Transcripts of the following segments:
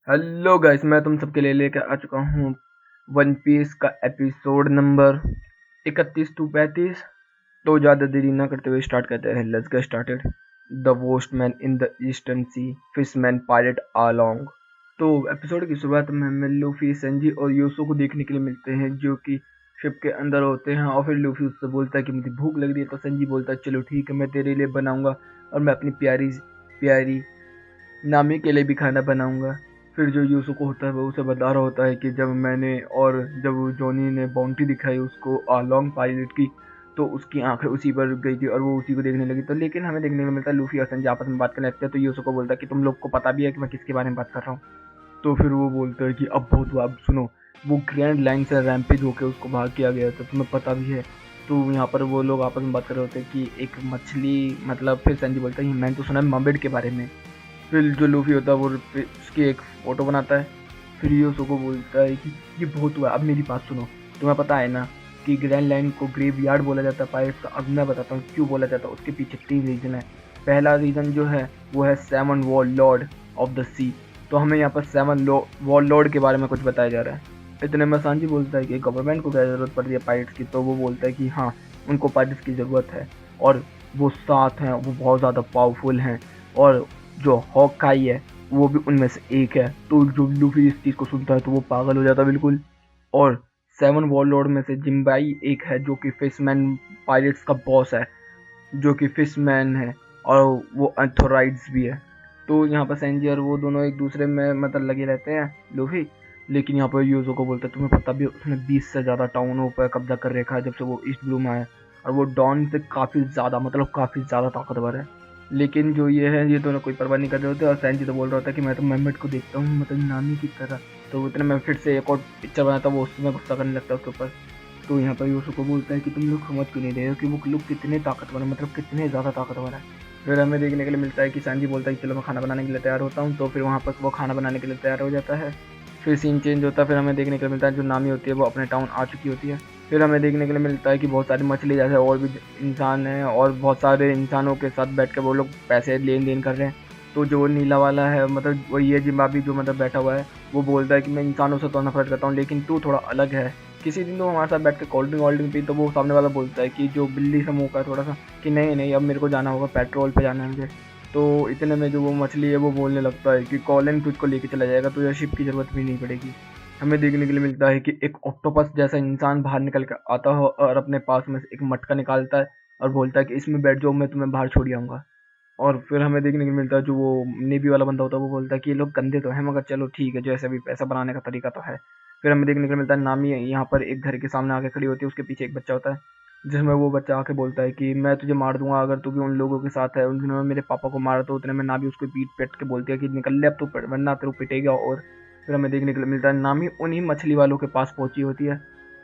Hello guys, मैं तुम सबके लिए लेकर आ चुका हूँ वन पीस का एपिसोड नंबर 31 to 35। तो ज़्यादा देरी ना करते हुए स्टार्ट करते हैं। Let's get started. The worst man in the eastern sea, fishman pirate Arlong. तो एपिसोड की शुरुआत में हमें लूफी, संजी और यूसो को देखने के लिए मिलते हैं, जो कि शिप के अंदर होते हैं। और फिर लूफी उससे बोलता है कि मुझे भूख लग रही है, तो संजी बोलता है चलो ठीक है, मैं तेरे लिए बनाऊंगा और मैं अपनी प्यारी प्यारी नामी के लिए भी खाना बनाऊंगा। फिर जो यूसुको होता है वो उसे बता रहा होता है कि जब जॉनी ने बाउंटी दिखाई उसको लॉन्ग पायलट की, तो उसकी आंखें उसी पर गई थी और वो उसी को देखने लगी। तो लेकिन हमें देखने को मिलता है लूफी और संजय आपस में बात करने लगते हैं। तो यूसुको बोलता है कि तुम लोग को पता भी है कि मैं किसके बारे में बात कर रहा हूँ। तो फिर वो बोलता है कि अब बहुत हुआ, अब सुनो। वो ग्रैंड लाइन से रैम्पेज होकर उसको भाग किया गया था, तुम्हें पता भी है। तो यहाँ पर वो लोग आपस में बात कर रहे होते हैं कि एक मछली, मतलब फिर संजय बोलता है मैंने तो सुना है मर्मेड के बारे में। फिर जो लूफी होता है वो उसकी एक फ़ोटो बनाता है। फिर यूसो को बोलता है कि ये बहुत हुआ, अब मेरी बात सुनो। तुम्हें पता है ना कि ग्रैंड लाइन को ग्रेव यार्ड बोला जाता है पायरेट्स का। अब मैं बताता हूँ क्यों बोला जाता है। उसके पीछे 3 रीज़न है। पहला रीज़न जो है वो है 7 वॉर लॉर्ड ऑफ द सी। तो हमें यहाँ पर 7 वॉर लॉर्ड के बारे में कुछ बताया जा रहा है। इतने में सांजी बोलता है कि गवर्नमेंट को क्या ज़रूरत पड़ रही है पायरेट्स की। तो वो बोलता है कि हाँ, उनको पायरेट्स की ज़रूरत है और वो 7 हैं, वो बहुत ज़्यादा पावरफुल हैं और जो हॉकाई है वो भी उनमें से एक है। तो जो लूफी इस चीज़ को सुनता है तो वो पागल हो जाता है बिल्कुल। और 7 वॉरलॉर्ड में से जिम्बाई एक है जो कि फिशमैन पायरेट्स का बॉस है, जो कि फिशमैन है और वो अथोराइड्स भी है। तो यहाँ पर सेंजी और वो दोनों एक दूसरे में मतलब लगे रहते हैं लूफी। लेकिन यहाँ पर यूजो को बोलता है तुम्हें पता भी है, उसने 20 से ज़्यादा टाउनों पर कब्जा कर रखा है जब से वो ईस्ट ब्लू में आया। और वो डॉन से काफ़ी ज़्यादा, मतलब काफ़ी ज़्यादा ताकतवर है। लेकिन जो ये है, ये दोनों कोई परवाह नहीं कर रहे होते। और सैनजी तो बोल रहा होता है कि मैं तो मेमट को देखता हूँ, मतलब नानी की तरह। तो उतने में फिर से एक और पिक्चर बनाता है, वो उसमें गुस्सा करने लगता है उसके ऊपर। तो यहाँ पर यूसुफ को बोलता है कि तुम लोग समझ क्यों नहीं रहे हो कि वो लोग कितने ताकतवर है, मतलब कितने ज़्यादा ताकतवर है। फिर हमें देखने के लिए मिलता है कि सैनजी बोलता है कि चलो मैं खाना बनाने के लिए तैयार होता हूँ। तो फिर वहाँ पर वो खाना बनाने के लिए तैयार हो जाता है। फिर सीन चेंज होता है। फिर हमें देखने के लिए मिलता है जो नामी होती है वो अपने टाउन आ चुकी होती है। फिर हमें देखने के लिए मिलता है कि बहुत सारी मछली जैसे और भी इंसान हैं और बहुत सारे इंसानों के साथ बैठ के वो लोग पैसे लेन देन कर रहे हैं। तो जो नीला वाला है, मतलब वही है जिम्बाबी जो मतलब बैठा हुआ है, वो बोलता है कि मैं इंसानों से तो नफरत करता हूँ लेकिन तू थोड़ा अलग है। किसी दिन तो हमारे साथ बैठ के कोल्ड ड्रिंक वोल्ड ड्रिंक पी। तो वो सामने वाला बोलता है कि जो बिल्ली से मुँह का थोड़ा सा कि नहीं नहीं, अब मेरे को जाना होगा, पेट्रोल पे जाना है मुझे। तो इतने में जो वो मछली है वो बोलने लगता है कि कॉलिन तुझको लेके चला जाएगा, तुझे शिप की ज़रूरत भी नहीं पड़ेगी। हमें देखने के लिए मिलता है कि एक ऑक्टोपस जैसा इंसान बाहर निकल कर आता हो और अपने पास में से एक मटका निकालता है और बोलता है कि इसमें बैठ जाओ, मैं तुम्हें बाहर छोड़ आऊँगा। और फिर हमें देखने को मिलता है जो वो नेवी वाला बंदा होता है वो बोलता है कि ये लोग गंदे तो हैं मगर चलो ठीक है, जैसे भी पैसा बनाने का तरीका तो है। फिर हमें देखने को मिलता है नामी यहाँ पर एक घर के सामने आके खड़ी होती है, उसके पीछे एक बच्चा होता है, जिसमें वो बच्चा आके बोलता है कि मैं तुझे मार दूंगा अगर तू भी उन लोगों के साथ है उन्होंने मेरे पापा को मारा। तो उतने में नामी उसको पीट पेट के बोलती है कि निकल ले अब तू, वरना तेरे को पिटेगा। और फिर हमें देखने को मिलता है नामी उन्हीं मछली वालों के पास पहुंची होती है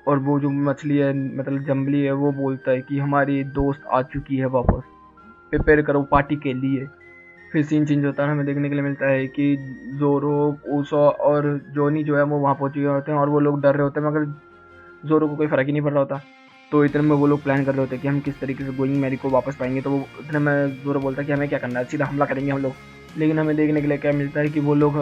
और वो जो मछली है, मतलब जंबली है, वो बोलता है कि हमारी दोस्त आ चुकी है वापस, प्रिपेयर करो पार्टी के लिए। फिर सीन चेंज होता है। हमें देखने के लिए मिलता है कि जोरो, ऊसो और जोनी जो है वो वहाँ पहुँच गए होते हैं और वो लोग डर रहे होते हैं, मगर जोरो को कोई फ़र्क ही नहीं पड़ रहा होता। तो इतने में वो लोग प्लान कर रहे होते हैं कि हम किस तरीके से गोइंग मैरी को वापस पाएंगे। तो वो इतने में जोरो बोलता है कि हमें क्या करना है, सीधा हमला करेंगे हम लोग। लेकिन हमें देखने के लिए क्या मिलता है कि वो लोग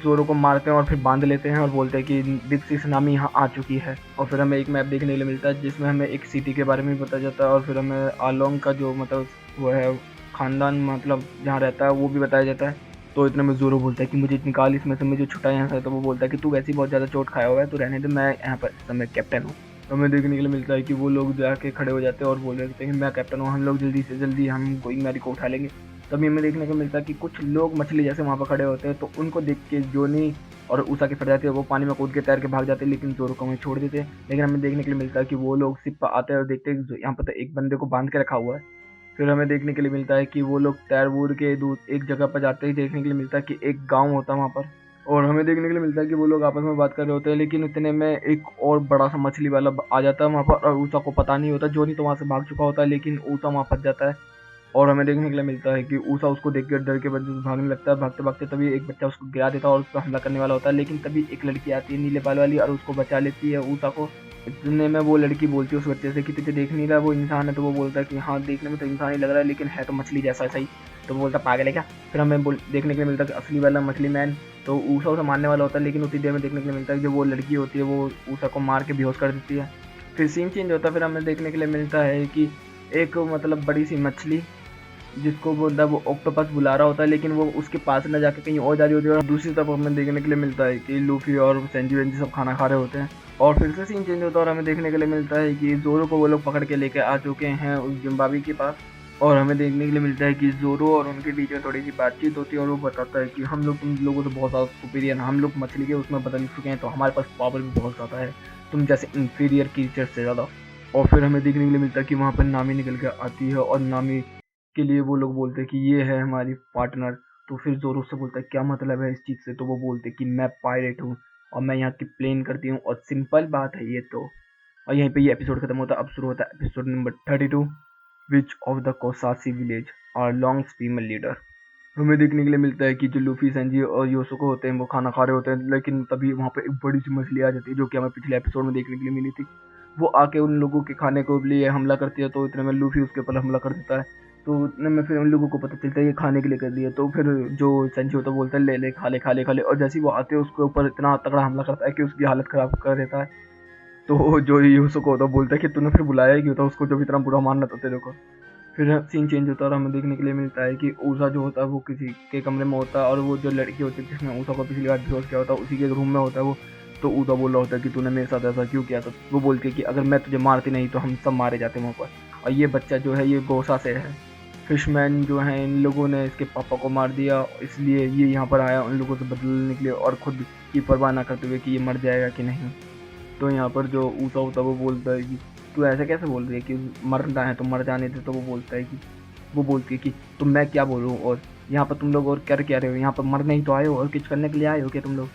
जोरो को मारते हैं और फिर बांध लेते हैं और बोलते हैं कि बिग सिक्स नामी यहाँ आ चुकी है। और फिर हमें एक मैप देखने के लिए मिलता है जिसमें हमें एक सिटी के बारे में बताया जाता है और फिर हमें आलोंग का जो मतलब वो है खानदान, मतलब जहाँ रहता है वो भी बताया जाता है। तो इतने में जोरो बोलता है कि मुझे निकाल इसमें से, मुझे छुटा यहाँ से। तो वो बोलता है कि तू वैसे ही बहुत ज़्यादा चोट खाया हुआ है, तो रहने दे, मैं यहाँ पर इस समय कैप्टन हूँ। तो हमें देखने के लिए मिलता है कि वो लोग जाके खड़े हो जाते हैं और बोल रहे हैं कि मैं कैप्टन हूँ, हम लोग जल्दी से जल्दी हम गोइंग मैरी को उठा लेंगे। तभी हमें देखने को मिलता है कि कुछ लोग मछली जैसे वहाँ पर खड़े होते हैं। तो उनको देख के जोनी और ऊषा की फट जाती है, वो पानी में कूद के तैर के भाग जाते हैं, लेकिन जोरो को वहीं छोड़ देते हैं। लेकिन हमें देखने के लिए मिलता है कि वो लोग शिप पर आते हैं और देखते हैं कि यहाँ पर तो एक बंदे को बांध के रखा हुआ है। फिर हमें देखने के लिए मिलता है कि वो लोग तैरवूर के दूर एक जगह पर जाते ही देखने के लिए मिलता है कि एक गांव होता है वहाँ पर। और हमें देखने के लिए मिलता है कि वो लोग आपस में बात कर रहे होते हैं। लेकिन इतने में एक और बड़ा सा मछली वाला आ जाता है वहाँ पर और ऊषा को पता नहीं होता। जोनी तो वहाँ से भाग चुका होता है लेकिन ऊषा वहाँ फंस जाता है। और हमें देखने के लिए मिलता है कि ऊषा उसको देख कर डर के वजह से भागने लगता है। भागते भागते तभी एक बच्चा उसको गिरा देता है और उस पर हमला करने वाला होता है। लेकिन तभी एक लड़की आती है नीले बाल वाली और उसको बचा लेती है ऊषा को। इतने में वो लड़की बोलती है उस बच्चे से कि तुझे देख नहीं रहा वो इंसान है। तो वो बोलता है कि हाँ, देखने में तो इंसान ही लग रहा है लेकिन है तो मछली जैसा सही। तो वो बोलता पागल है क्या। फिर हमें देखने के लिए मिलता है कि असली वाला मछली मैन तो ऊषा उसे मारने वाला होता है, लेकिन उतनी देर में देखने के लिए मिलता है कि जो वो लड़की होती है वो ऊषा को मार के बेहोश कर देती है। फिर सीन चेंज होता है, फिर हमें देखने के लिए मिलता है कि एक मतलब बड़ी सी मछली जिसको बोलता वो ऑक्टोपस बुला रहा होता है, लेकिन वो उसके पास न जाके कहीं और जा रही होती है। और दूसरी तरफ हमें देखने के लिए मिलता है कि लूफी और सेंजी वेंजी सब खाना खा रहे होते हैं। और फिर से सीन चेंज होता है और हमें देखने के लिए मिलता है कि जोरो को वो लोग पकड़ के लेके आ चुके हैं उस जिम्बाबी के पास। और हमें देखने के लिए मिलता है कि जोरो और उनके बीच में थोड़ी सी बातचीत होती है और वो बताता है कि हम लोग तुम लोगों से बहुत ज़्यादा सुपीरियर हैं, हम लोग मछली के उसमें बदल चुके हैं, तो हमारे पास पावर भी बहुत ज़्यादा है तुम जैसे इंफीरियर क्रीचर से ज़्यादा। और फिर हमें देखने के लिए मिलता है कि वहाँ पर नामी निकल के आती है और नामी के लिए वो लोग बोलते हैं कि ये है हमारी पार्टनर। तो फिर जोरो से बोलता है क्या मतलब है इस चीज़ से। तो वो बोलते हैं कि मैं पायरेट हूँ और मैं यहाँ की प्लेन करती हूँ और सिंपल बात है ये तो। और यहीं पे ये एपिसोड खत्म होता है। अब शुरू होता है episode number 32, which of the Cocoyasi village और लॉन्ग्स फीमेल लीडर। हमें देखने के लिए मिलता है कि जो लूफी सेंजी और योसुको होते हैं वो खाना खा रहे होते हैं, लेकिन तभी वहाँ पे एक बड़ी सी मछली आ जाती है जो कि हमें पिछले एपिसोड में देखने के लिए मिली थी। वो आके उन लोगों के खाने को लिए हमला करती है, तो इतने में लूफी उसके ऊपर हमला कर देता है। तो इतने में फिर उन लोगों को पता चलता है ये खाने के लिए कर दिया। तो फिर जो सेंजी होता है बोलता है ले ले खा ले खा ले खा ले, और जैसे ही वो आते हैं उसके ऊपर इतना तगड़ा हमला करता है कि उसकी हालत खराब कर देता है। तो जो योसुको होता है बोलता है कि तूने फिर बुलाया ही क्यों था उसको जब इतना बुरा मारना था तेरे को। फिर सीन चेंज होता है और हमें देखने के लिए मिलता है कि ऊषा जो होता है वो किसी के कमरे में होता है और वो जो लड़की होती है जिसने ऊषा को पिछली बार बेहोश किया होता है उसी के रूम में होता है वो। तो ऊषा बोल रहा होता है कि तूने मेरे साथ ऐसा क्यों किया था। वो बोलती है कि अगर मैं तुझे मारती नहीं तो हम सब मारे जाते वहाँ पर, और ये बच्चा जो है ये गोसा से है। फिशमैन जो है इन लोगों ने इसके पापा को मार दिया, इसलिए ये यहाँ पर आया उन लोगों से बदलने के लिए और खुद की परवाह ना करते हुए कि ये मर जाएगा कि नहीं। तो यहाँ पर जो ऊषा होता है वो बोलता है कि तू ऐसे कैसे बोल रही है कि मरना है तो मर जाने दे। तो वो बोलता है कि वो बोलती है कि तुम मैं क्या बोलूँ, और यहाँ पर तुम लोग और क्या कह रहे हो, यहाँ पर मरने ही तो आए हो और कुछ करने के लिए आए हो क्या तुम लोग।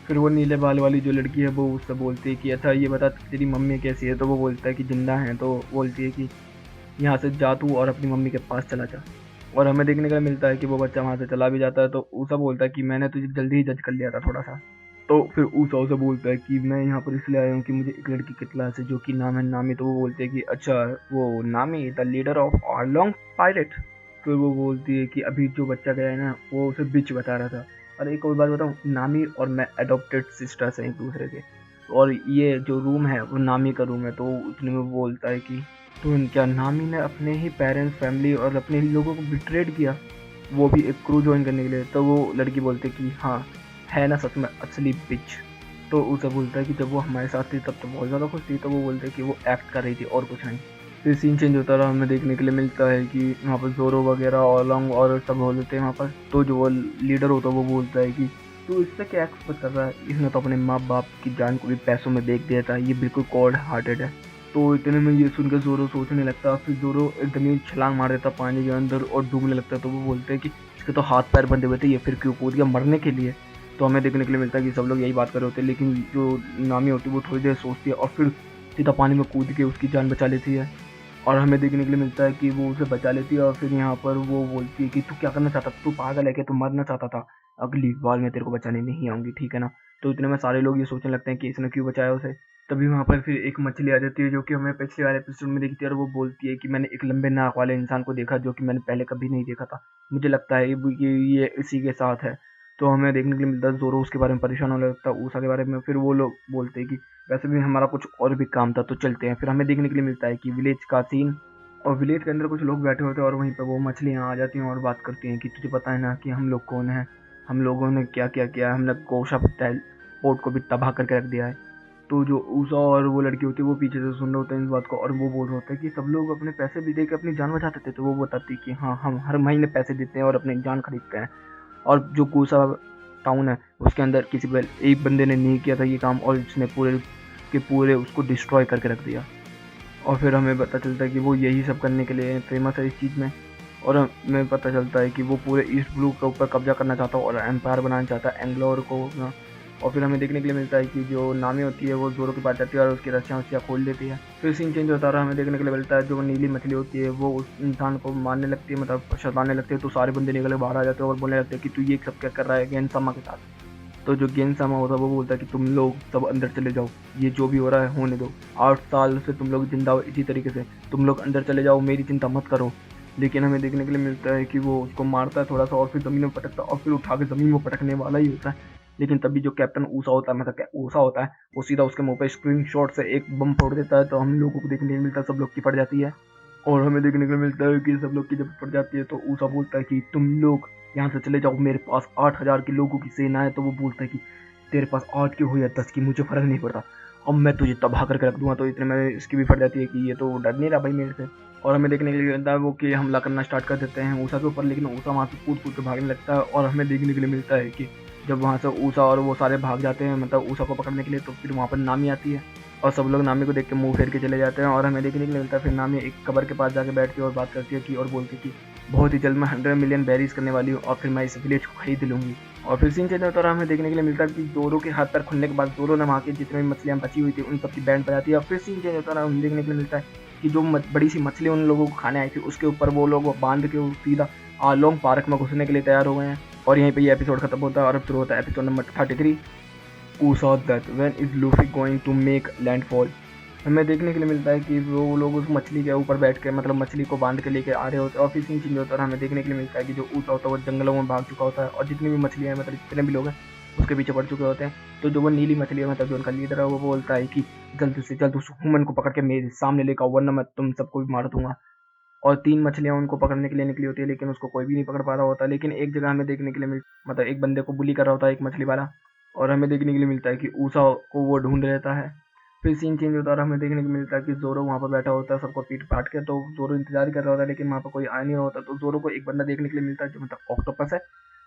फिर वो नीले बाल वाली जो लड़की है वो उससे बोलती है कि अच्छा ये बता तेरी मम्मी कैसी है। तो वो बोलता है कि जिंदा है। तो बोलती है कि यहाँ से जा तू और अपनी मम्मी के पास चला जा। और हमें देखने को मिलता है कि वो बच्चा वहाँ से चला भी जाता है। तो ऊषा बोलता है कि मैंने तुझे जल्दी ही जज कर लिया था थोड़ा सा। तो फिर ऊषा उसे बोलता है कि मैं यहाँ पर इसलिए आया हूँ कि मुझे एक लड़की की तलाश है जो कि नाम है नामी। तो वो बोलते हैं कि अच्छा वो नामी द लीडर ऑफ आर्लोंग पायरेट। फिर वो बोलती है कि अभी जो बच्चा गया है ना वो उसे बिच बता रहा था। और एक और बात बताऊँ, नामी और मैं एडॉप्टेड सिस्टर्स हैं एक दूसरे के, और ये जो रूम है वो नामी का रूम है। तो उतने में बोलता है कि तो क्या नामी ने अपने ही पेरेंट्स फैमिली और अपने ही लोगों को बिट्रेड किया, वो भी एक क्रू ज्वाइन करने के लिए। तो वो लड़की बोलती है कि हाँ है ना सच में असली बिच। तो उसे बोलता है कि जब वो हमारे साथ थी तब तो बहुत ज़्यादा खुश थी। तो वो बोलते हैं कि वो एक्ट कर रही थी और कुछ नहीं। फिर सीन चेंज होता रहा, हमें देखने के लिए मिलता है कि वहाँ पर जोरो वगैरह ओलोंग और सब बोलते हैं वहाँ पर। तो जो वो लीडर होता है वो बोलता है कि तू इससे क्या एक्सपेक्ट कर रहा है, इसने तो अपने माँ बाप की जान को भी पैसों में देख दिया था, ये बिल्कुल कोल्ड हार्टेड है। तो इतने में ये सुनकर जोरो सोचने लगता, फिर जोरो एकदम ही छलांग मार देता पानी के अंदर और डूबने लगता। तो वो बोलते हैं कि इसके तो हाथ पैर बंधे हुए थे, ये फिर क्यों कूद गया मरने के लिए। तो हमें देखने के लिए मिलता है कि सब लोग यही बात कर रहे होते हैं, लेकिन जो नामी होती है वो थोड़ी देर सोचती है और फिर सीधा पानी में कूद के उसकी जान बचा लेती है। और हमें देखने के लिए मिलता है कि वो उसे बचा लेती है और फिर यहाँ पर वो बोलती है कि तू क्या करना चाहता था, तू पागल है क्या, तू मरना चाहता था, अगली बार मैं तेरे को बचाने नहीं आऊँगी, ठीक है ना। तो इतने में सारे लोग ये सोचने लगते हैं कि इसने क्यों बचाया उसे। तभी वहाँ पर फिर एक मछली आ जाती है जो कि हमें पिछले वाले एपिसोड में दिखती है और वो बोलती है कि मैंने एक लंबे नाक वाले इंसान को देखा जो कि मैंने पहले कभी नहीं देखा था, मुझे लगता है कि ये इसी के साथ है। तो हमें देखने के लिए मिलता है जोरो उसके बारे में परेशान होने लगता है, ऊषा के बारे में। फिर वो लोग बोलते हैं कि वैसे भी हमारा कुछ और भी काम था तो चलते हैं। फिर हमें देखने के लिए मिलता है कि विलेज का सीन, और विलेज के अंदर कुछ लोग बैठे होते हैं और वहीं पर वो मछलियाँ आ जाती हैं और बात करती हैं कि तुझे पता है ना कि हम लोग कौन हैं, हम लोगों ने क्या क्या किया है, हमने कोशा पोर्ट को भी तबाह करके रख दिया है। तो जो ऊषा और वो लड़की होती है वो पीछे से सुन रहे होते हैं इस बात को और वो बोल रहे होते हैं कि सब लोग अपने पैसे भी दे के अपनी जान बचाते थे। तो वो बताती कि हाँ हम हर महीने पैसे देते हैं और अपनी जान खरीदते हैं, और जो कोसा टाउन है उसके अंदर किसी एक बंदे ने नहीं किया था ये काम और उसने पूरे के पूरे उसको डिस्ट्रॉय करके रख दिया। और फिर हमें पता चलता है कि वो यही सब करने के लिए फेमस है इस चीज़ में। और हमें पता चलता है कि वो पूरे ईस्ट ब्लू के ऊपर कब्जा करना चाहता है और एम्पायर बनाना चाहता है एंग्लोर को ना। और फिर हमें देखने के लिए मिलता है कि जो नामी होती है वो जोरो के पास जाती है और उसकी रस्सियाँ खोल देती है। फिर सीन चेंज होता रहा, हमें देखने के लिए मिलता है जो नीली मछली होती है वो उस इंसान को मारने लगती है, मतलब शताने लगती है। तो सारे बंदे निकल बाहर आ जाते हैं और बोलने लगते हैं कि तू ये सब क्या कर रहा है गेनसामा के साथ। तो जो गेनसामा होता है वो बोलता है कि तुम लोग सब अंदर चले जाओ, ये जो भी हो रहा है होने दो, 8 साल से तुम लोग जिंदा हो इसी तरीके से, तुम लोग अंदर चले जाओ, मेरी चिंता मत करो। लेकिन हमें देखने के लिए मिलता है कि वो उसको मारता है थोड़ा सा और फिर ज़मीन में पटकता है और फिर उठा के ज़मीन में पटकने वाला ही होता है। लेकिन तभी जो कैप्टन ऊसा होता है, मतलब ऊसा होता है, वो सीधा उसके मुंह पे स्क्रीन शॉट से एक बम फोड़ देता है। तो हम लोगों को देखने को मिलता है सब लोग की पड़ जाती है और हमें देखने को मिलता है कि सब लोग की जब पड़ जाती है तो ऊसा बोलता है कि तुम लोग यहाँ से चले जाओ, मेरे पास 8,000 के लोगों की सेना है। तो वो बोलता है कि तेरे पास 8 की हो या 10 की मुझे फर्क नहीं पड़ता, अब मैं तुझे तबाह करके रख दूंगा। तो इतने में इसकी भी फट जाती है कि ये तो डर नहीं रहा भाई मेरे से। और हमें देखने के लिए मिलता है वो कि हमला करना स्टार्ट कर देते हैं ऊषा के ऊपर, लेकिन ऊषा वहाँ से कूद कूद के भागने लगता है। और हमें देखने के लिए मिलता है कि जब वहाँ से ऊषा और वो सारे भाग जाते हैं, मतलब ऊषा को पकड़ने के लिए, तो फिर वहाँ पर नामी आती है और सब लोग नामी को देख के मुंह फेर के चले जाते हैं। और हमें देखने के लिए मिलता है फिर नामी एक कबर के पास जाके बैठती है और बात करती है कि और बोलती है कि बहुत ही जल्द मैं 100 मिलियन बेरीज करने वाली हूँ और फिर मैं इस विलेज को खरीद लूँगी। और फिर सीन चेंज होता है और हमें देखने के लिए मिलता है कि जोरो के हाथ पैर खुलने के बाद जोरो ने वहाँ की जितनी भी मछलियाँ बची हुई थी उन सबकी बैंड बजाती है। और फिर सीन चेंज होता है हमें देखने के लिए मिलता है कि जो बड़ी सी मछली उन लोगों को खाने आई थी उसके ऊपर वो लोग बांध के सीधा आलोंग पार्क में घुसने के लिए तैयार हो गए हैं। और यहीं पे ये एपिसोड खत्म होता है और अब शुरू होता है एपिसोड नंबर 33, ऊसा death, when is Luffy going to make landfall. हमें देखने के लिए मिलता है कि वो लोग उस मछली के ऊपर बैठ के, मतलब मछली को बांध के लेके आ रहे होते हैं और फिर सीन चेंज होता है और हमें देखने के लिए मिलता है कि जो ऊसा होता है वो जंगलों में भाग चुका होता है और जितनी भी मछलियाँ हैं, मतलब जितने भी लोग हैं उसके पीछे पड़ चुके होते हैं। तो जो वो नीली मछली है, मतलब जो उनका लीडर है, वो बोलता है कि जल्द से जल्द उस ह्यूमन को पकड़ के मेरे सामने लेकर आओ वरना मैं तुम सबको भी मार दूंगा। और 3 मछलियाँ उनको पकड़ने के लिए निकली होती है लेकिन उसको कोई भी नहीं पकड़ पा रहा होता। लेकिन एक जगह हमें देखने के लिए मतलब एक बंदे को बुली कर रहा होता है एक मछली वाला, और हमें देखने के लिए मिलता है कि ऊषा को वो ढूंढ लेता है। फिर सीन चेंज होता है और हमें देखने को मिलता है कि जोरो वहाँ पर बैठा होता है सबको पीट पाट के। तो जोरो इंतजार कर रहा होता है लेकिन वहाँ पर कोई आ नहीं रहा होता। तो जोरो को एक बंदा देखने के लिए मिलता है जो मतलब ऑक्टोपस है।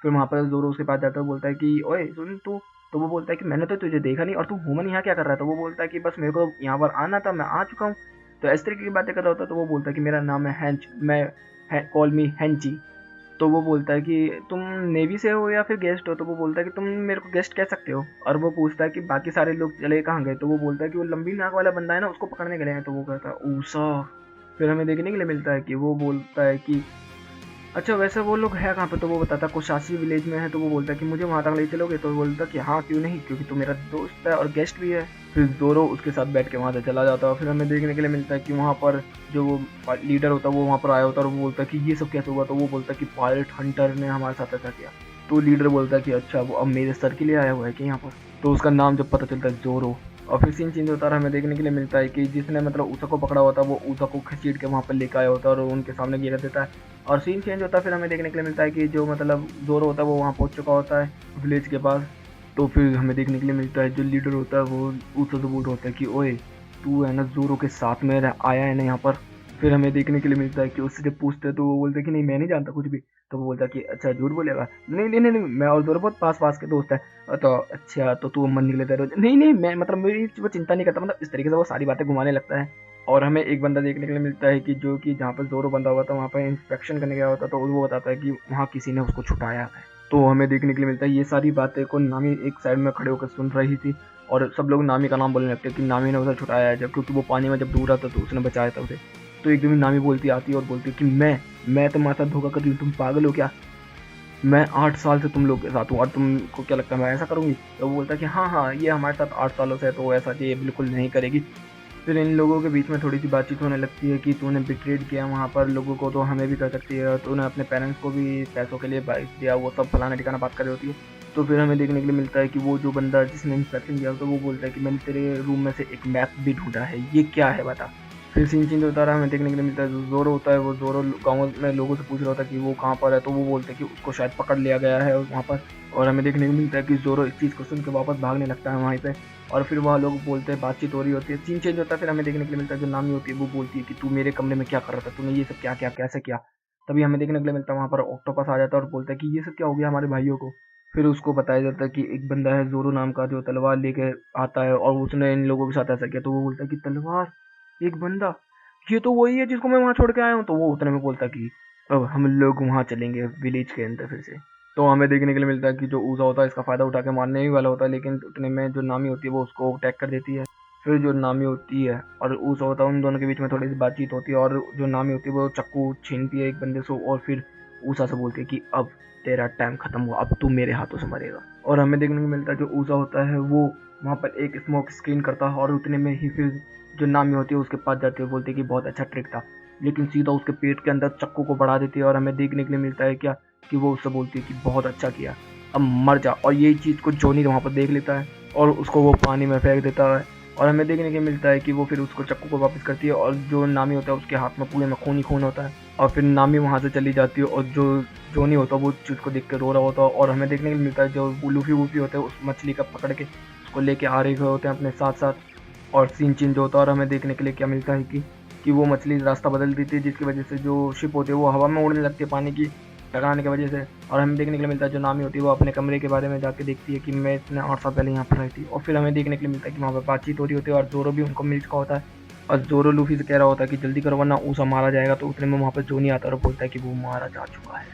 फिर वहाँ पर जोरो उसके पास जाता है, बोलता है कि ओए सुन तू। तो वो बोलता है कि मैंने तो तुझे देखा नहीं और तू ह्यूमन यहाँ क्या कर रहा है। तो वो बोलता है कि बस मेरे को यहाँ पर आना था, मैं आ चुका हूँ। तो इस तरीके की बातें कर रहा होता है। तो वो बोलता है कि मेरा नाम है हैंच, मैं कॉल मी हैंची। तो वो बोलता है कि तुम नेवी से हो या फिर गेस्ट हो। तो वो बोलता है कि तुम मेरे को गेस्ट कह सकते हो। और वो पूछता है कि बाकी सारे लोग चले कहाँ गए। तो वो बोलता है कि वो लंबी नाक वाला बंदा है ना, उसको पकड़ने गए हैं। तो वो कहता है ऊषा। फिर हमें देखने के लिए मिलता है कि वो बोलता है कि अच्छा वैसे वो लोग है कहाँ पे। तो वो बताता है कोशाशी विलेज में है। तो वो बोलता है कि मुझे वहाँ तक ले चलोगे। तो वो बोलता है कि हाँ क्यों नहीं, क्योंकि तू मेरा दोस्त है और गेस्ट भी है। फिर जोरो उसके साथ बैठ के वहाँ से चला जाता है। फिर हमें देखने के लिए मिलता है कि वहाँ पर जो वो लीडर होता है वो वहाँ पर आया होता है और वो बोलता है कि ये सब कैसे हुआ। तो वो बोलता है कि पायरेट हंटर ने हमारे साथ ऐसा किया। तो लीडर बोलता है कि अच्छा वो अब मेरे सर के लिए आया हुआ है कि यहाँ पर। तो उसका नाम जब पता चलता है जोरो। और फिर सीन चेंज होता है हमें देखने के लिए मिलता है कि जिसने मतलब ऊषा को पकड़ा होता है वो ऊषा को खसीट के वहाँ पर लेकर आया होता है और उनके सामने गिरा देता है। और सीन चेंज होता है फिर हमें देखने के लिए मिलता है कि जो मतलब जोरो होता है वो वहाँ पहुँच चुका होता है विलेज के पास। तो फिर हमें देखने के लिए मिलता है जो लीडर होता है वो ऊषा से बोल रहा होता है कि ओए तू है ना जोरो के साथ में आया है ना यहाँ पर। फिर हमें देखने के लिए मिलता है कि उससे जब पूछते हैं तो वो बोलते हैं कि नहीं मैं नहीं जानता कुछ भी। तो वो बोलता है कि अच्छा झूठ बोलेगा, नहीं नहीं नहीं नहीं, मैं और जोरो बहुत पास पास के दोस्त है। तो अच्छा तो तू मन निकले तेरे, नहीं नहीं मैं मतलब मेरी वो चिंता नहीं करता, मतलब इस तरीके से वो सारी बातें घुमाने लगता है। और हमें एक बंदा देखने के लिए मिलता है कि जो कि जहाँ पर जोरो बंधा हुआ था वहाँ पर इंस्पेक्शन करने गया होता। तो वो बताता है कि वहाँ किसी ने उसको छुटाया है। तो हमें देखने के लिए मिलता है ये सारी बातें को नामी एक साइड में खड़े होकर सुन रही थी और सब लोग नामी का नाम बोलने लगते हैं कि नामी ने उसे छुटाया है, जब क्योंकि वो पानी में जब डूब रहा था तो उसने बचाया था उसे। तो एकदम ही नामी बोलती आती है और बोलती है कि मैं तुम्हारे साथ धोखा कर रही हूँ, तुम पागल हो क्या, मैं 8 साल से तुम लोग के साथ हूँ और तुमको क्या लगता है मैं ऐसा करूँगी। तो वो बोलता है कि हाँ हाँ ये हमारे साथ 8 सालों से है तो ऐसा ये बिल्कुल नहीं करेगी। फिर इन लोगों के बीच में थोड़ी सी बातचीत होने लगती है कि तूने बिट्रेड किया वहाँ पर लोगों को तो हमें भी कर सकती है, तूने अपने पेरेंट्स को भी पैसों के लिए बाइक दिया, वो सब फलाना ठिकाना बात कर रही होती है। तो फिर हमें देखने के लिए मिलता है कि वो जो बंदा जिसने इंस्पेक्शन किया तो वो बोलता है कि मैंने तेरे रूम में से एक मैप भी ढूंढा है, ये क्या है बता। फिर सीन चेंज होता रहा, हमें देखने के लिए मिलता है जो जोरो होता है वो जोरो गाँव में लोगों से पूछ रहा होता है कि वो कहाँ पर है। तो वो बोलते हैं कि उसको शायद पकड़ लिया गया है वहाँ पर। और हमें देखने को मिलता है कि जोरो इस चीज़ को सुन के वापस भागने लगता है वहीं पे। और फिर वहाँ लोग बोलते हैं, बातचीत हो रही होती है, सीन चेंज होता है। फिर हमें देखने के लिए मिलता है जो नामी होती है वो बोलती है कि तू मेरे कमरे में क्या कर रहा था, तूने ये सब क्या क्या कैसे किया। तभी हमें देखने के लिए मिलता है वहाँ पर ऑक्टोपस आ जाता है और बोलता है कि ये सब क्या हो गया हमारे भाइयों को। फिर उसको बताया जाता है कि एक बंदा है जोरो नाम का जो तलवार लेके आता है और उसने इन लोगों के साथ ऐसा किया। तो वो बोलता है कि तलवार, एक बंदा, ये तो वही है जिसको मैं वहाँ छोड़ के आया हूँ। तो वो उतने में बोलता है कि अब हम लोग वहाँ चलेंगे विलेज के अंदर फिर से। तो हमें देखने के लिए मिलता है कि जो ऊजा होता है इसका फायदा उठा के मारने ही वाला होता है, लेकिन उतने में जो नामी होती है वो उसको अटैक कर देती है। फिर जो नामी होती है और ऊजा होता है उन दोनों के बीच में थोड़ी सी बातचीत होती है और जो नामी होती है वो चाकू छीनती है एक बंदे से और फिर ऊषा से बोलती है कि अब तेरा टाइम खत्म हुआ, अब तू मेरे हाथों से मरेगा। और हमें देखने को मिलता है जो ऊषा होता है वो वहाँ पर एक स्मोक स्क्रीन करता है और उतने में ही फिर जो नामी होती है उसके पास जाती है, बोलती है कि बहुत अच्छा ट्रिक था, लेकिन सीधा उसके पेट के अंदर चक्कू को बढ़ा देती है और हमें देखने के लिए मिलता है क्या कि वो उससे बोलती है कि बहुत अच्छा किया, अब मर जा। और यही चीज़ को जॉनी वहाँ पर देख लेता है और उसको वो पानी में फेंक देता है और हमें देखने के मिलता है कि वो फिर उसको चक्कू को वापस करती है और जो नामी होता है उसके हाथ में पूरे में खून ही खून होता है और फिर नामी वहाँ से चली जाती है और जो जॉनी होता है वो चीज़ को देख के रो रहा होता है और हमें देखने को मिलता है जो लूफी वूफी होते हैं उस मछली का पकड़ के उसको लेके आ रहे होते हैं अपने साथ साथ और सीन चेंज होता है और हमें देखने के लिए क्या मिलता है कि वो मछली रास्ता बदल देती है जिसकी वजह से जो शिप होती है वो हवा में उड़ने लगती है पानी की टकराने की वजह से। और हमें देखने के लिए मिलता है जो नामी होती है वो अपने कमरे के बारे में जाके देखती है कि मैं इतने 8 साल पहले यहाँ पर आई थी और फिर हमें देखने के लिए मिलता है कि वहाँ पर बातचीत हो रही होती है और जोरो भी उनको मिल चुका होता है और जोरो लूफी से कह रहा होता है कि जल्दी करो वरना ऊसा मारा जाएगा। तो उतने में वहाँ पर जोनी आता है और बोलता है कि वो मारा जा चुका है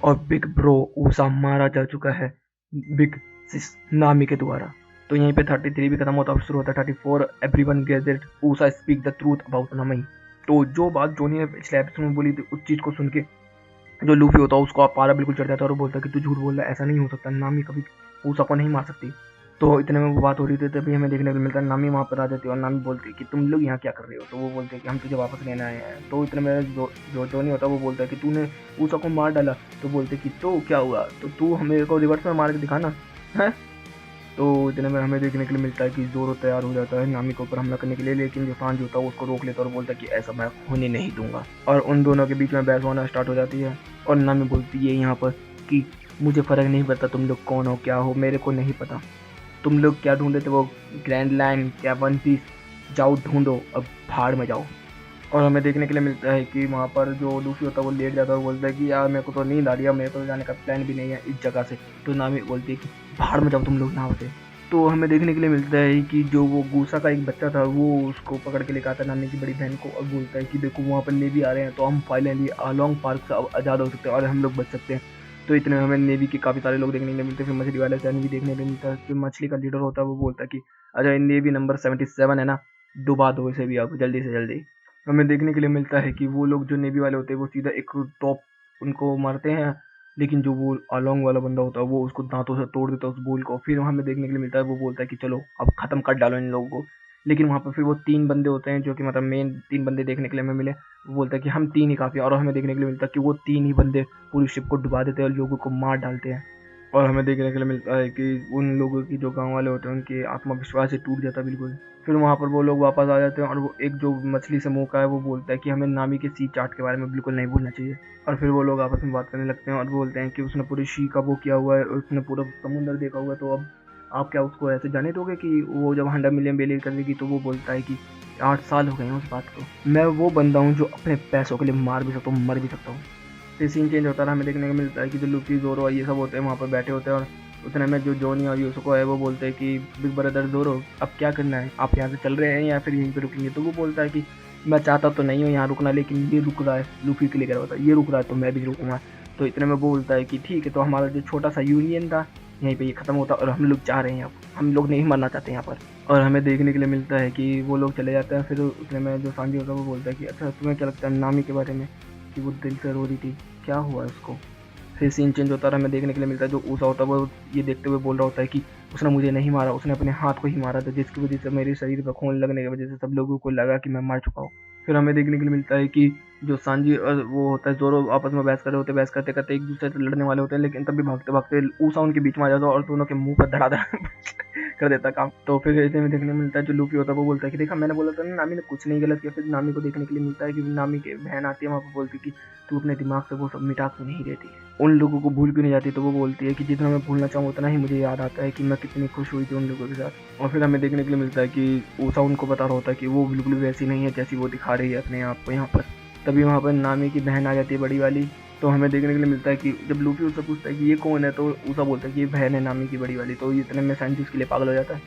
और बिग ब्रो ऊसा मारा जा चुका है बिग सिस नामी के द्वारा। तो यहीं पे 33 भी खत्म होता है, शुरू होता है 34 एवरीवन गेजेट Usopp speak the truth about Nami. तो जो बात जोनी ने पिछले एपिसोड में बोली थी उस चीज़ को सुन के जो लूफी होता है उसको पारा बिल्कुल चढ़ जाता है और वो बोलता है कि तू झूठ बोल रहा है, ऐसा नहीं हो सकता, नामी कभी ऊसा को नहीं मार सकती। तो इतने में वो बात हो रही थी तभी हमें देखने को मिलता है नामी वहाँ पर आ जाती है और नामी बोलती है कि तुम लोग यहाँ क्या कर रहे हो। तो वो बोलते हैं कि हम तुझे वापस लेने आए हैं। तो इतने में जो नहीं होता वो बोलता है कि तूने ऊसा को मार डाला। तो बोलते कि तो क्या हुआ, तो तू मेरे को रिवर्स में मार के दिखाना है। तो इतने में हमें देखने के लिए मिलता है कि जोरो तैयार हो जाता है नामी के ऊपर हमला करने के लिए, लेकिन जो सांजी होता है उसको रोक लेता है और बोलता है कि ऐसा मैं होने नहीं दूंगा। और उन दोनों के बीच में बहस होना स्टार्ट हो जाती है और नामी बोलती है यहाँ पर कि मुझे फ़र्क नहीं पड़ता तुम लोग कौन हो क्या हो, मेरे को नहीं पता तुम लोग क्या ढूंढते थे, वो ग्रैंड लाइन क्या वन पीस, जाओ ढूंढो, अब भाड़ में जाओ। और हमें देखने के लिए मिलता है कि वहाँ पर जो लूफी होता है वो लेट जाता है और बोलता है कि यार मेरे को तो नींद आ रही है, मेरे को जाने का प्लान भी नहीं है इस जगह से। तो नामी बोलती है कि भाड़ में जाओ तुम लोग यहाँ से। तो हमें देखने के लिए मिलता है कि जो वो गूसा का एक बच्चा था वो उसको पकड़ के लेकर आता है नानी की बड़ी बहन को और बोलता है कि देखो वहाँ पर नेवी आ रहे हैं तो हम फाइनली आलोंग पार्क से अब आज़ाद हो सकते हैं और हम लोग बच सकते हैं। तो इतने में हमें नेवी के काफ़ी सारे लोग देखने के लिए मिलते हैं। फिर मछली वाले सैन भी देखने को मिलता है। जो मछली का लीडर होता है वो बोलता है कि अच्छा नेवी नंबर 77 है ना, डुबा दो इसे भी आप जल्दी से जल्दी। हमें देखने के लिए मिलता है कि वो लोग जो नेवी वाले होते हैं वो सीधा एक टॉप उनको मारते हैं, लेकिन जो वो अलोंग वाला बंदा होता है वो उसको दांतों से तोड़ देता है उस बोल को। फिर हमें देखने के लिए मिलता है वो बोलता है कि चलो अब खत्म कर डालो इन लोगों को। लेकिन वहाँ पर फिर वो 3 बंदे होते हैं जो कि मतलब मेन 3 बंदे देखने के लिए हमें मिले। वो बोलता है कि हम 3 ही काफ़ी हैं और हमें देखने के लिए मिलता है कि वो 3 ही बंदे पूरी शिप को डुबा देते हैं और लोगों को मार डालते हैं। और हमें देखने के लिए मिलता है कि उन लोगों की जो गाँव वाले होते हैं उनके आत्मविश्वास ही टूट जाता है बिल्कुल। फिर वहाँ पर वो लोग वापस आ जाते हैं और वो एक जो मछली से मुँह का है वो बोलता है कि हमें नामी के सी चार्ट के बारे में बिल्कुल नहीं भूलना चाहिए। और फिर वो लोग आपस में बात करने लगते हैं और बोलते हैं कि उसने पूरी शी का वो किया हुआ है, उसने पूरा समुंदर देखा हुआ है, तो अब आप क्या उसको ऐसे जाने दोगे कि वो जब 100 मिलियन बेली कर देगी। तो वो बोलता है कि 8 साल हो गए हैं उस बात को, मैं वो बंदा हूँ जो अपने पैसों के लिए मार भी सकता हूँ मर भी सकता हूँ। फिर सीन चेंज होता है, हमें देखने को मिलता है कि जो लूफी जोरो ये सब होते हैं वहाँ पर बैठे होते हैं और उतने में जो जॉनी और यूसुको है वो बोलते हैं कि बिग ब्रदर जोरो अब क्या करना है, आप यहाँ से चल रहे हैं या फिर यहीं पे रुकेंगे। तो वो बोलता है कि मैं चाहता तो नहीं हूँ यहाँ रुकना, लेकिन ये रुक रहा है, लूफी के लिए कह रहा होता है ये रुक रहा है तो मैं भी रुकूंगा। तो इतने में वो बोलता है कि ठीक है, तो हमारा जो छोटा सा यूनियन था यहीं पे ये खत्म होता और हम लोग जा रहे हैं, अब हम लोग नहीं मरना चाहते यहाँ पर। और हमें देखने के लिए मिलता है कि वो लोग चले जाते हैं। फिर उतने में जो सांजी होता है वो बोलता है कि अच्छा तुम्हें क्या लगता है नामी के बारे में, कि वो दिल से रो रही थी, क्या हुआ उसको। फिर सीन चेंज होता है, हमें देखने के लिए मिलता है जो ऊसा होता है वो ये देखते हुए बोल रहा होता है कि उसने मुझे नहीं मारा, उसने अपने हाथ को ही मारा था, जिसकी वजह से मेरे शरीर पर खून लगने की वजह से सब लोगों को लगा कि मैं मर चुका हूँ। फिर हमें देखने के लिए मिलता है कि जो सांजी और वो होता है जोरो आपस में बहस कर रहे होते हैं, बहस करते करते एक दूसरे से लड़ने वाले होते हैं, लेकिन तभी भागते भागते ऊसा उनके बीच में आ जाता है और दोनों के मुंह पर धड़ाधड़ कर देता काम। तो फिर ऐसे में देखने मिलता है जो लूफी होता है वो बोलता है कि देखा मैंने बोला था ना नामी ने कुछ नहीं गलत किया। फिर नामी को देखने के लिए मिलता है कि नामी की बहन आती है वहाँ पर, बोलती कि तू अपने दिमाग से वो सब मिटा क्यों नहीं देती है, उन लोगों को भूल क्यों नहीं जाती। तो वो बोलती है कि जितना मैं भूलना चाहूँ उतना ही मुझे याद आता है कि मैं कितनी खुश हुई थी उन लोगों के साथ। और फिर हमें देखने के लिए मिलता है कि ऊसा उनको बता रहा होता है कि वो बिल्कुल वैसी नहीं है जैसी वो दिखा रही है अपने आप को यहाँ पर। तभी वहाँ पर नामी की बहन आ जाती है बड़ी वाली। तो हमें देखने के लिए मिलता है कि जब लूफी उससे पूछता है कि ये कौन है, तो ऊसा बोलता है कि ये बहन है नामी की बड़ी वाली। तो इतने में सांजी उसके लिए पागल हो जाता है।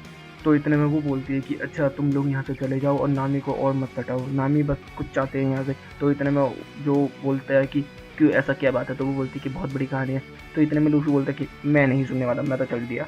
तो इतने में वो बोलती है कि अच्छा तुम लोग यहाँ से चले जाओ और नामी को और मत हटाओ, नामी बस कुछ चाहते हैं यहाँ से। तो इतने में जो बोलता है कि क्यों ऐसा क्या बात है, तो वो बोलती है कि बहुत बड़ी कहानी है। तो इतने में लूफी बोलता है कि मैं नहीं सुनने वाला, मैं तो चल दिया।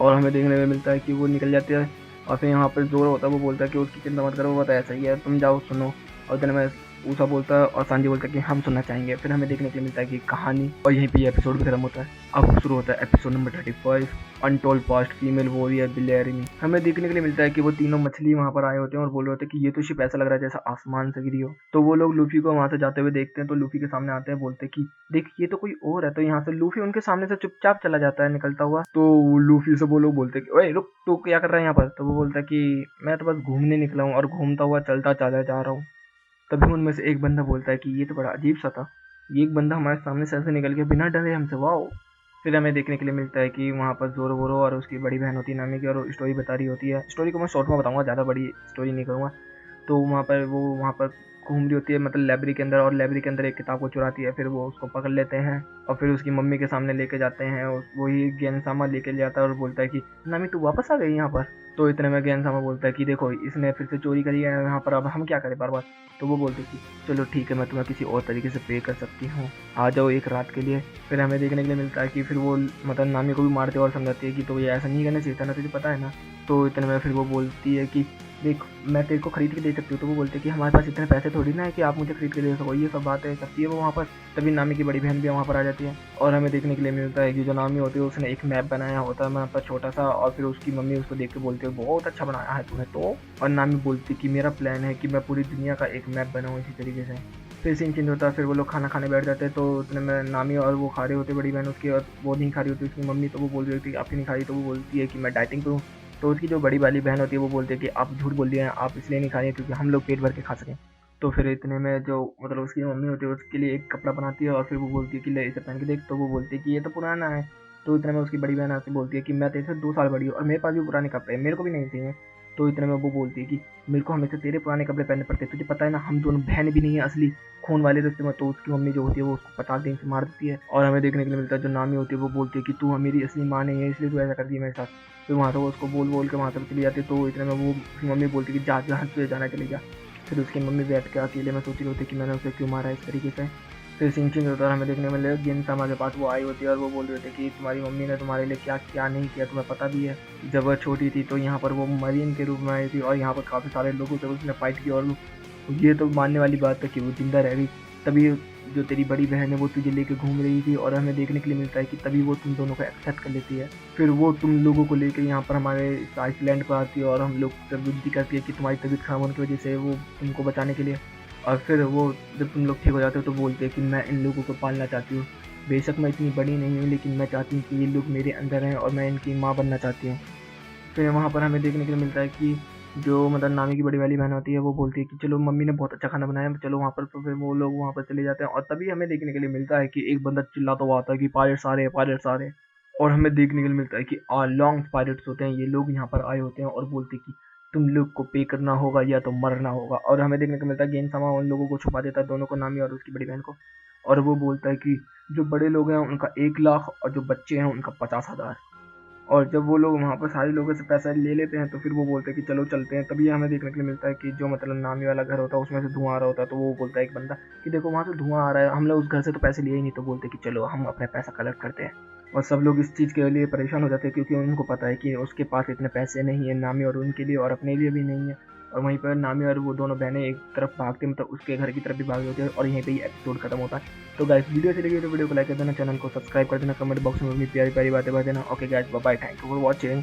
और हमें देखने में मिलता है कि वो निकल जाते हैं। और फिर यहाँ पर जोर होता है वो बोलता है कि उसकी चिंता मत करो, वो तो ऐसा ही है, तुम जाओ सुनो। और इतने में ऊषा बोलता है और सांजी बोलता है कि हम सुनना चाहेंगे। फिर हमें देखने के लिए मिलता है कि कहानी, और यहीं पे ये एपिसोड भी खत्म होता है। अब शुरू होता है episode number 35, untold past, female warrior Bellemere. हमें देखने के लिए मिलता है कि वो तीनों मछली वहाँ पर आए होते हैं और बोल रहे होते हैं कि ये तो शिप ऐसा लग रहा है जैसा आसमान से गिरी हो। तो वो लोग लूफी को वहाँ से जाते हुए देखते हैं, तो लूफी के सामने आते हैं, बोलते हैं कि देख ये तो कोई और है। तो यहाँ से लूफी उनके सामने से चुपचाप चला जाता है निकलता हुआ। तो लूफी से वो लोग बोलते हैं कि ओए रुक, तू क्या कर रहा है यहाँ पर। तो वो बोलता है कि मैं तो बस घूमने निकला हूँ और घूमता हुआ चलता चला जा रहा हूँ। तभी उनमें से एक बंदा बोलता है कि ये तो बड़ा अजीब सा था, ये एक बंदा हमारे सामने से ऐसे निकल गया बिना डरे हमसे, वाओ। फिर हमें देखने के लिए मिलता है कि वहाँ पर जोरो बोरो और उसकी बड़ी बहन होती है नामी की, और स्टोरी बता रही होती है। स्टोरी को मैं शॉर्ट में बताऊंगा, ज़्यादा बड़ी स्टोरी नहीं करूँगा। तो वहाँ पर वो वहाँ पर घूम रही होती है, मतलब लाइब्रेरी के अंदर, और लाइब्रेरी के अंदर एक किताब को चुराती है। फिर वो उसको पकड़ लेते हैं और फिर उसकी मम्मी के सामने लेके जाते हैं। वही गेनसामा लेके जाता है और बोलता है कि नामी तू वापस आ गई यहाँ पर। तो इतने में गेनसामा बोलता है कि देखो इसने फिर से चोरी करी है यहाँ पर, अब हम क्या करें बार बार। तो वो बोलती कि चलो ठीक है, मैं तुम्हें किसी और तरीके से पे कर सकती हूँ, आ जाओ एक रात के लिए। फिर हमें देखने के लिए मिलता है कि फिर वो मतलब नामी को भी मारती है और समझाती है कि तो ये ऐसा नहीं करना चाहिए था ना, तुझे पता है ना। तो इतने में फिर वो बोलती है कि देख मैं तेरे को खरीद के दे सकती हूँ। तो वो बोलते हैं कि हमारे पास इतने पैसे थोड़ी ना है कि आप मुझे खरीद के दे सको, ये सब बातें करती है वो वहाँ पर। तभी नामी की बड़ी बहन भी वहाँ पर आ जाती है और हमें देखने के लिए मिलता है कि जो नामी होती है उसने एक मैप बनाया होता है वहाँ पर छोटा सा, और फिर उसकी मम्मी उसको देख के बोलती है बहुत अच्छा बनाया है तूने तो। और नामी बोलती कि मेरा प्लान है कि मैं पूरी दुनिया का एक मैप बनाऊँ इसी तरीके से। फिर सीन चेंज होता है, फिर वो लोग खाना खाने बैठ जाते हैं। तो उतने में नामी और वो खा रहे होते बड़ी बहन उसकी, और वो नहीं खा रही होती उसकी मम्मी। तो वो बोल रही होती है आपकी नहीं खा रही। तो वो बोलती है कि मैं डाइटिंग पे हूँ। तो उसकी जो बड़ी वाली बहन होती है वो बोलती है कि आप झूठ बोल दिए हैं, आप इसलिए नहीं खा रही हैं क्योंकि हम लोग पेट भर के खा सकें। तो फिर इतने में जो मतलब उसकी मम्मी होती है उसके लिए एक कपड़ा बनाती है और फिर वो बोलती है कि ले इसे पहन के देख। तो वो बोलती है कि ये तो पुराना है। तो इतने में उसकी बड़ी बहन आके बोलती है कि मैं तेरे से 2 साल बड़ी हूँ और मेरे पास भी पुराने कपड़े हैं, मेरे को भी नहीं चाहिए। तो इतने में वो बोलती है कि मेरे को हमेशा तेरे पुराने कपड़े पहनने पड़ते हैं, तुझे पता है ना हम दोनों बहन भी नहीं है असली खून वाले रिश्ते में। तो उसकी मम्मी जो होती है वो उसको 50 दिन से मार देती है। और हमें देखने के लिए मिलता है जो नामी होती है वो बोलती है कि तू मेरी असली माँ नहीं है इसलिए तू ऐसा करती है मेरे साथ। फिर वहाँ से वो उसको बोल बोल के वहाँ तक चली जाती है। तो इतने में वो उसकी मम्मी बोलती है कि जा जहाँ तुझे जाना चले जा। फिर उसकी मम्मी बैठ के अकेले में सोच रही होती है कि मैंने उसे क्यों मारा इस तरीके से। फिर सीन चेंज होता है, हमें देखने में मिलेगा गेनसामा के पास वो आई होती है और वो बोल रही होती है कि तुम्हारी मम्मी ने तुम्हारे लिए क्या क्या नहीं किया तुम्हें पता भी है। जब वह छोटी थी तो यहाँ पर वो मरीन के रूप में आई थी और यहाँ पर काफ़ी सारे लोगों से उसने फाइट की, और ये तो मानने वाली बात है कि वो जिंदा रह गई। तभी जो तेरी बड़ी बहन है वो तुझे लेके घूम रही थी, और हमें देखने के लिए मिलता है कि तभी वो तुम दोनों को एक्सेप्ट कर लेती है। फिर वो तुम लोगों को लेकर यहाँ पर हमारे आइसलैंड पर आती है और हम लोग से विनती करती है कि तुम्हारी तबीयत खराब होने की वजह से वो तुमको बचाने के लिए। और फिर वो जब तुम लोग ठीक हो जाते हो तो बोलते हैं कि मैं इन लोगों को पालना चाहती हूँ, बेशक मैं इतनी बड़ी नहीं हूँ लेकिन मैं चाहती हूँ कि ये लोग मेरे अंदर हैं और मैं इनकी माँ बनना चाहती हूँ। फिर वहाँ पर हमें देखने के लिए मिलता है कि जो मतलब नामी की बड़ी वाली बहन होती है वो बोलती है कि चलो मम्मी ने बहुत अच्छा खाना बनाया है चलो वहाँ पर। तो फिर वो लोग वहाँ पर चले जाते हैं और तभी हमें देखने के लिए मिलता है कि एक बंदा चिल्लाता हुआ आता है कि पायरेट्स आ रहे हैं, पायरेट्स आ रहे हैं। और हमें देखने के लिए मिलता है कि लॉन्ग पायरेट्स होते हैं, ये लोग यहाँ पर आए होते हैं और बोलते हैं कि तुम लोग को पे करना होगा या तो मरना होगा। और हमें देखने को मिलता है गेन सामा उन लोगों को छुपा देता है, दोनों को, नामी और उसकी बड़ी बहन को। और वो बोलता है कि जो बड़े लोग हैं उनका 1 लाख और जो बच्चे हैं उनका 50,000। और जब वो लोग वहाँ पर सारे लोगों से पैसा ले लेते हैं तो फिर वो बोलते हैं कि चलो चलते हैं। तभी हमें देखने के लिए मिलता है कि जो मतलब नामी वाला घर होता है उसमें से धुआं आ रहा होता है। तो वो बोलता है एक बंदा कि देखो वहाँ से धुआं आ रहा है, हम लोग उस घर से तो पैसे लिए ही नहीं। तो बोलते हैं कि चलो हम अपना पैसा कलेक्ट करते हैं। और सब लोग इस चीज़ के लिए परेशान हो जाते हैं क्योंकि उनको पता है कि उसके पास इतने पैसे नहीं है, नामी और उनके लिए और अपने लिए भी नहीं है। और वहीं पर नामी और वो दोनों बहनें एक तरफ भागते मतलब उसके घर की तरफ भी भाग होती है और यहीं पे ही एपिसोड खत्म होता है। तो गाइस वीडियो अच्छी लगी तो वीडियो को लाइक कर देना, चैनल को सब्सक्राइब कर देना, कमेंट बॉक्स में अपनी प्यारी प्यारी बातें बता देना। Okay guys bye bye, thank you for watching.